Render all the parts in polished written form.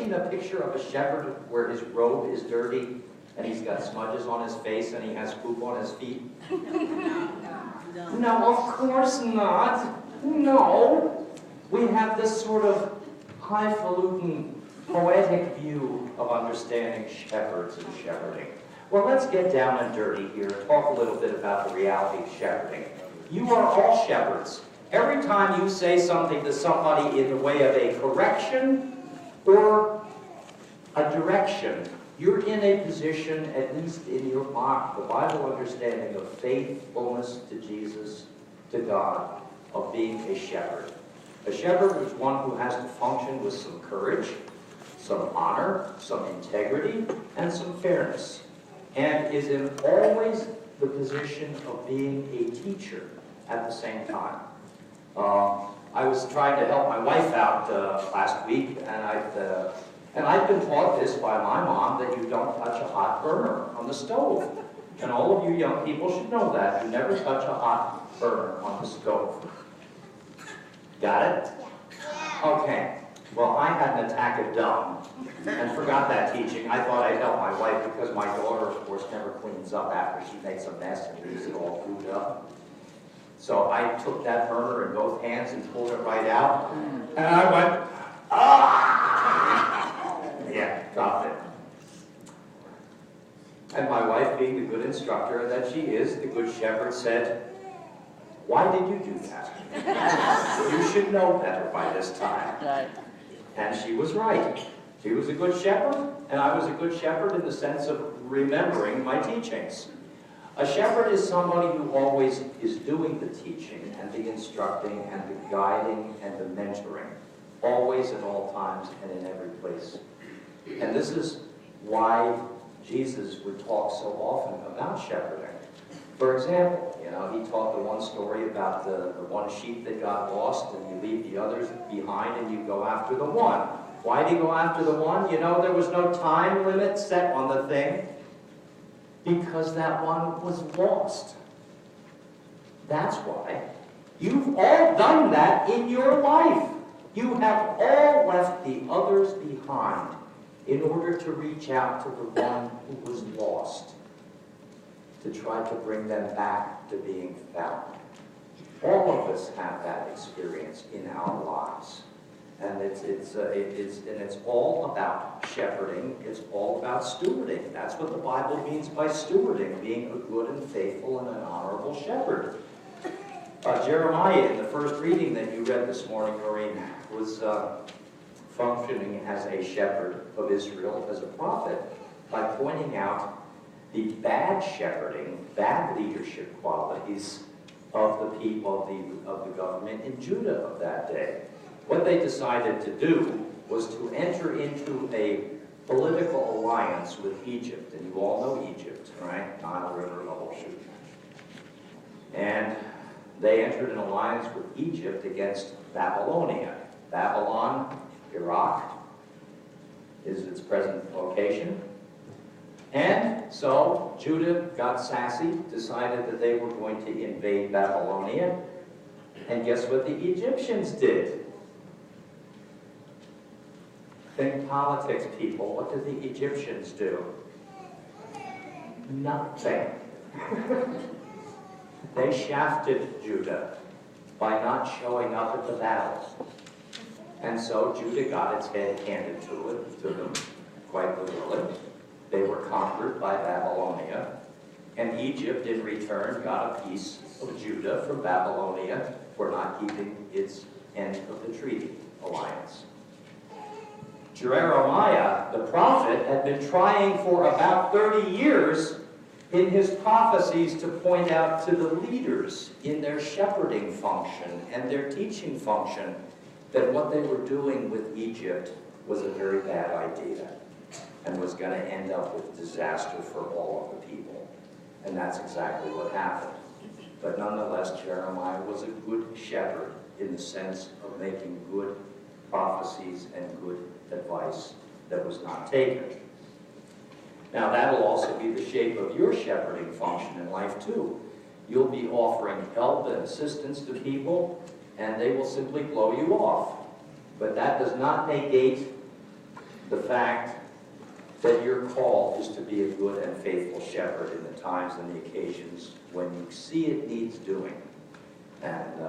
seen a picture of a shepherd where his robe is dirty and he's got smudges on his face and he has poop on his feet? No, of course not. No. We have this sort of highfalutin, poetic view of understanding shepherds and shepherding. Well, let's get down and dirty here and talk a little bit about the reality of shepherding. You are all shepherds. Every time you say something to somebody in the way of a correction or a direction, you're in a position, at least in your the Bible understanding of faithfulness to Jesus, to God, of being a shepherd. A shepherd is one who has to function with some courage, some honor, some integrity, and some fairness, and is in always the position of being a teacher at the same time. I was trying to help my wife out last week, and I've been taught this by my mom, that you don't touch a hot burner on the stove. And all of you young people should know that. You never touch a hot burner on the stove. Got it? Okay. Well, I had an attack of dumb and forgot that teaching. I thought I'd help my wife because my daughter, of course, never cleans up after she makes a mess and leaves it all food up. So I took that burner in both hands and pulled it right out. And I went, ah! Yeah, dropped it. And my wife, being the good instructor that she is, the good shepherd, said, "Why did you do that? You should know better by this time." Right. And she was right. She was a good shepherd, and I was a good shepherd in the sense of remembering my teachings. A shepherd is somebody who always is doing the teaching and the instructing and the guiding and the mentoring, always at all times and in every place. And this is why Jesus would talk so often about shepherding. For example, he taught the one story about the one sheep that got lost, and you leave the others behind and you go after the one. Why did he go after the one? There was no time limit set on the thing, because that one was lost. That's why. You've all done that in your life. You have all left the others behind in order to reach out to the one who was lost, to try to bring them back to being found. All of us have that experience in our lives. And it's all about shepherding. It's all about stewarding. That's what the Bible means by stewarding, being a good and faithful and an honorable shepherd. Jeremiah, in the first reading that you read this morning, Maureen, was functioning as a shepherd of Israel, as a prophet, by pointing out the bad shepherding, bad leadership qualities of the people of the government in Judah of that day. What they decided to do was to enter into a political alliance with Egypt. And you all know Egypt, right? Nile River, the whole shoot. And they entered an alliance with Egypt against Babylonia. Babylon, Iraq, is its present location. And so Judah got sassy, decided that they were going to invade Babylonia. And guess what the Egyptians did? Think politics, people. What did the Egyptians do? Nothing. They shafted Judah by not showing up at the battle. And so Judah got its head handed to them, quite literally. They were conquered by Babylonia. And Egypt, in return, got a piece of Judah from Babylonia for not keeping its end of the treaty alliance. Jeremiah, the prophet, had been trying for about 30 years in his prophecies to point out to the leaders in their shepherding function and their teaching function that what they were doing with Egypt was a very bad idea and was going to end up with disaster for all of the people. And that's exactly what happened. But nonetheless, Jeremiah was a good shepherd in the sense of making good prophecies and good advice that was not taken. Now, that'll also be the shape of your shepherding function in life, too. You'll be offering help and assistance to people, and they will simply blow you off. But that does not negate the fact that your call is to be a good and faithful shepherd in the times and the occasions when you see it needs doing. And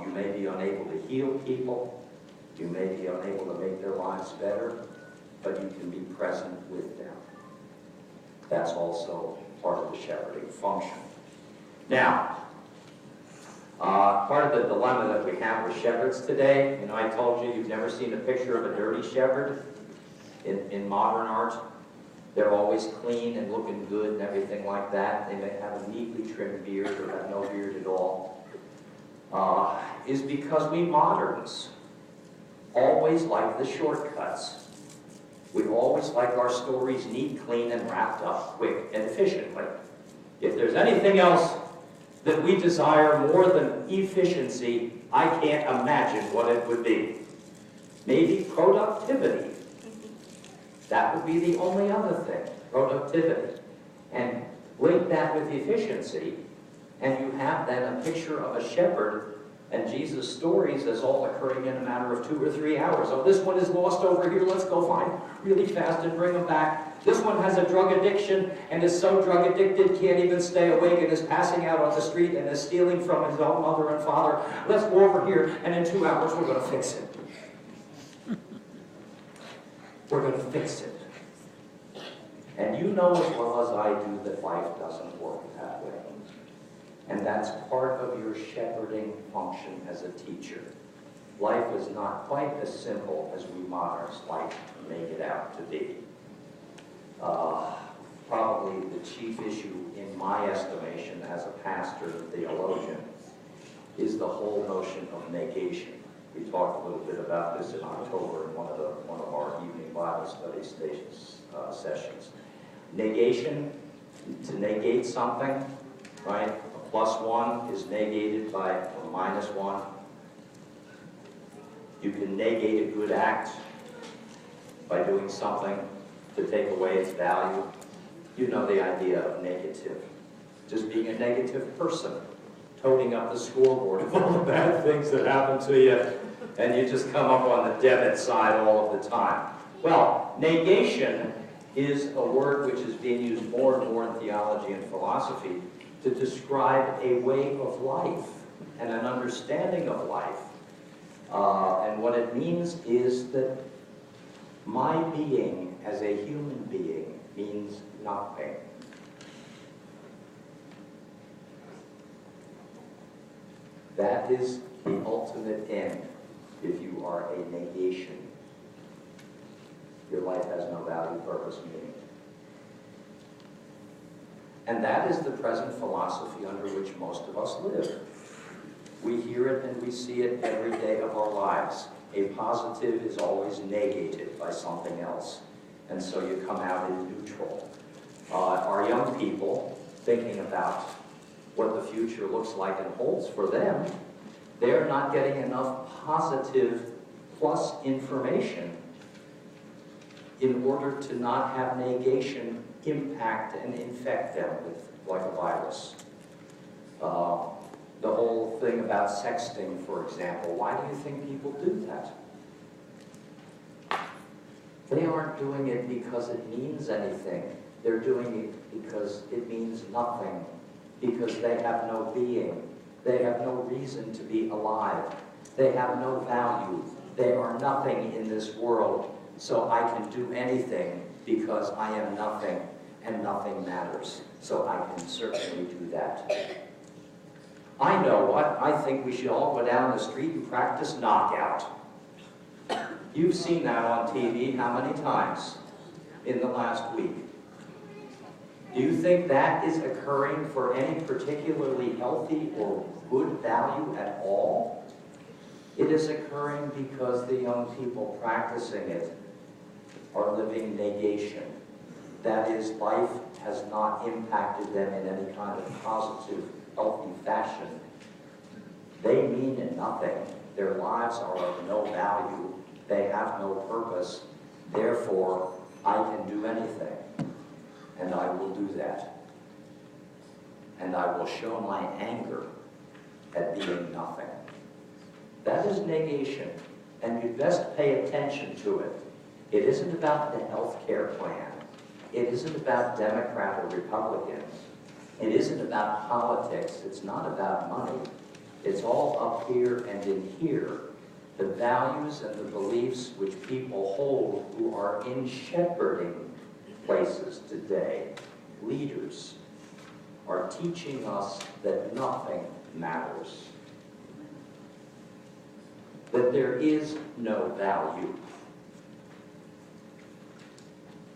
you may be unable to heal people, you may be unable to make their lives better, but you can be present with them. That's also part of the shepherding function. Now, part of the dilemma that we have with shepherds today, you know, I told you you've never seen a picture of a dirty shepherd in modern art. They're always clean and looking good and everything like that. They may have a neatly trimmed beard or have no beard at all. Is because we moderns always like the shortcuts. We always like our stories neat, clean, and wrapped up quick and efficiently. If there's anything else that we desire more than efficiency, I can't imagine what it would be. Maybe productivity. That would be the only other thing, productivity. And link that with efficiency, and you have then a picture of a shepherd and Jesus' stories as all occurring in a matter of 2 or 3 hours. Oh, this one is lost over here, let's go find really fast and bring him back. This one has a drug addiction and is so drug addicted, can't even stay awake and is passing out on the street and is stealing from his own mother and father. Let's go over here, and in 2 hours we're going to fix it. We're going to fix it. And you know as well as I do that life doesn't work that way. And that's part of your shepherding function as a teacher. Life is not quite as simple as we moderns like to make it out to be. Probably the chief issue in my estimation as a pastor and theologian is the whole notion of negation. We talked a little bit about this in October in one of our evening Bible study sessions. Negation, to negate something, right? A +1 is negated by a -1. You can negate a good act by doing something to take away its value. You know the idea of negative. Just being a negative person, toting up the scoreboard of all the bad things that happen to you, and you just come up on the debit side all of the time. Well, negation is a word which is being used more and more in theology and philosophy to describe a way of life and an understanding of life. And what it means is that my being as a human being means nothing. That is the ultimate end if you are a negation. Your life has no value, purpose, meaning. And that is the present philosophy under which most of us live. We hear it and we see it every day of our lives. A positive is always negated by something else. And so you come out in neutral. Our young people, thinking about what the future looks like and holds for them, they're not getting enough positive plus information in order to not have negation impact and infect them with, like a virus. The whole thing about sexting, for example, why do you think people do that? They aren't doing it because it means anything. They're doing it because it means nothing, because they have no being. They have no reason to be alive. They have no value. They are nothing in this world, so I can do anything because I am nothing and nothing matters. So I can certainly do that. I know what. I think we should all go down the street and practice knockout. You've seen that on TV how many times in the last week? Do you think that is occurring for any particularly healthy or good value at all? It is occurring because the young people practicing it are living negation. That is, life has not impacted them in any kind of positive, healthy fashion. They mean nothing. Their lives are of no value. They have no purpose. Therefore, I can do anything. And I will do that. And I will show my anger at being nothing. That is negation. and you'd best pay attention to it. It isn't about the health care plan. It isn't about Democrat or Republicans. It isn't about politics. It's not about money. It's all up here and in here. The values and the beliefs which people hold who are in shepherding places today, leaders, are teaching us that nothing matters. That there is no value.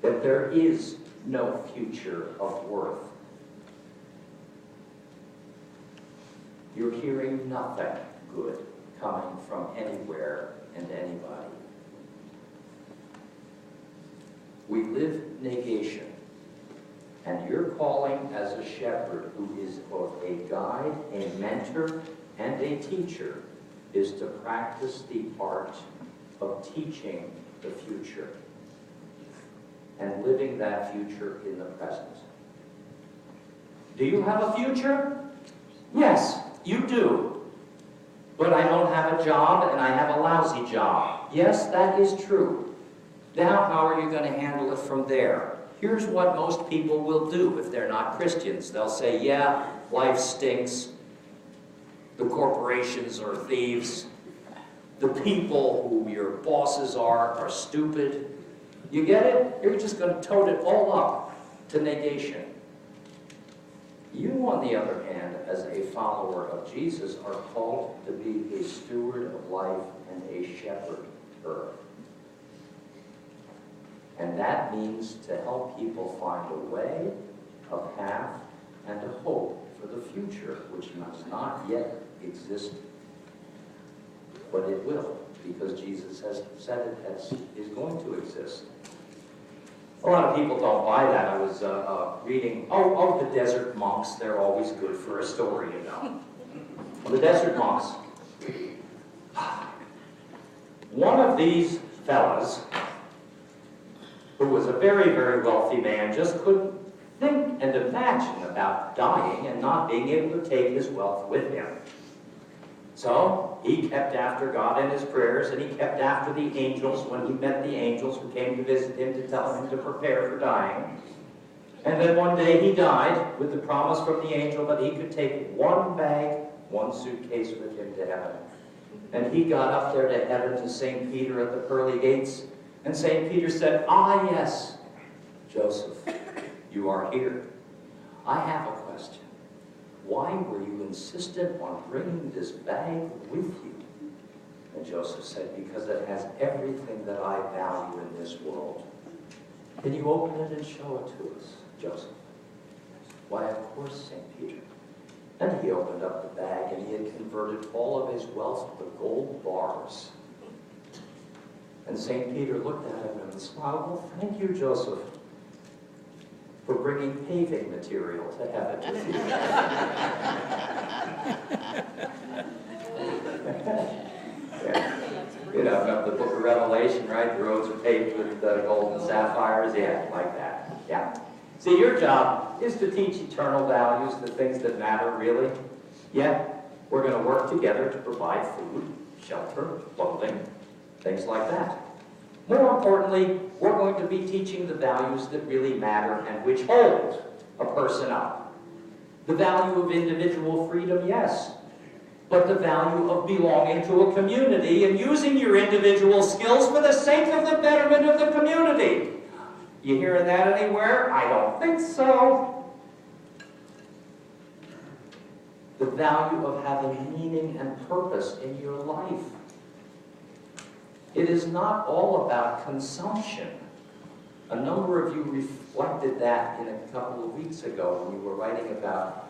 That there is no future of worth. You're hearing nothing good coming from anywhere and anybody. We live negation. And your calling as a shepherd, who is both a guide, a mentor, and a teacher, is to practice the art of teaching the future and living that future in the present. Do you have a future? Yes, you do. But I don't have a job and I have a lousy job. Yes, that is true. Now, how are you going to handle it from there? Here's what most people will do if they're not Christians. They'll say, yeah, life stinks. The corporations are thieves. The people who your bosses are stupid. You get it? You're just going to tote it all up to negation. You, on the other hand, as a follower of Jesus, are called to be a steward of life and a shepherd. And that means to help people find a way, a path, and a hope for the future, which does not yet exist, but it will, because Jesus has said it is going to exist. A lot of people don't buy that. I was reading, the desert monks, they're always good for a story, you know. The desert monks. One of these fellas, who was a very, very wealthy man, just couldn't think and imagine about dying and not being able to take his wealth with him. So he kept after God in his prayers, and he kept after the angels when he met the angels who came to visit him to tell him to prepare for dying. And then one day he died with the promise from the angel that he could take one bag, one suitcase with him to heaven. And he got up there to heaven to St. Peter at the pearly gates. And St. Peter said, "Ah, yes, Joseph, you are here. I have a question. Why were you insistent on bringing this bag with you?" And Joseph said, "Because it has everything that I value in this world." "Can you open it and show it to us, Joseph?" "Why, of course, St. Peter." And he opened up the bag, and he had converted all of his wealth to gold bars. And St. Peter looked at him and smiled. "Well, thank you, Joseph, for bringing paving material to heaven with you." Yeah. You know, the book of Revelation, right? The roads are paved with gold and sapphires. Yeah, like that. Yeah. See, your job is to teach eternal values, the things that matter, really. Yeah, we're going to work together to provide food, shelter, clothing, things like that. More importantly, we're going to be teaching the values that really matter and which hold a person up. The value of individual freedom, yes, but the value of belonging to a community and using your individual skills for the sake of the betterment of the community. You hearing that anywhere? I don't think so. The value of having meaning and purpose in your life. It is not all about consumption. A number of you reflected that in a couple of weeks ago when you were writing about,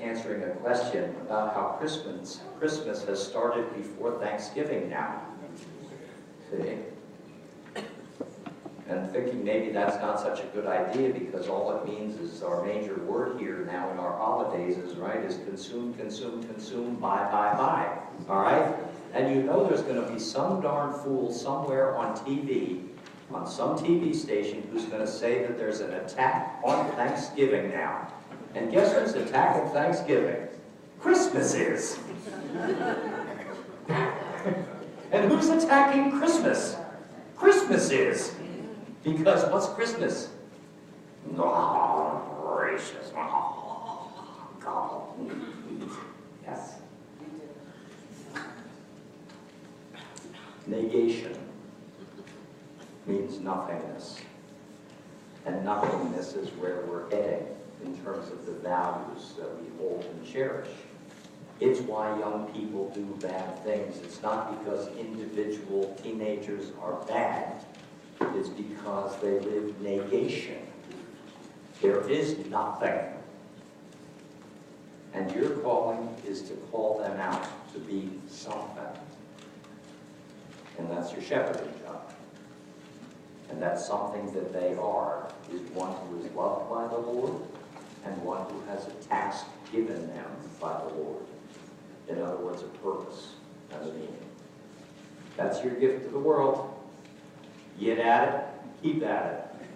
answering a question about how Christmas has started before Thanksgiving now. See? And thinking maybe that's not such a good idea because all it means is our major word here now in our holidays is consume, consume, consume, buy, buy, buy. All right? And you know there's going to be some darn fool somewhere on TV, on some TV station, who's going to say that there's an attack on Thanksgiving now. And guess who's attacking Thanksgiving? Christmas is. And who's attacking Christmas? Christmas is. Because what's Christmas? Oh, gracious. Oh, God. Yes. Negation means nothingness. And nothingness is where we're heading in terms of the values that we hold and cherish. It's why young people do bad things. It's not because individual teenagers are bad. It's because they live negation. There is nothing. And your calling is to call them out to be something. And that's your shepherding job. And that's something that they are, is one who is loved by the Lord and one who has a task given them by the Lord. In other words, a purpose and a meaning. That's your gift to the world. Get at it, keep at it.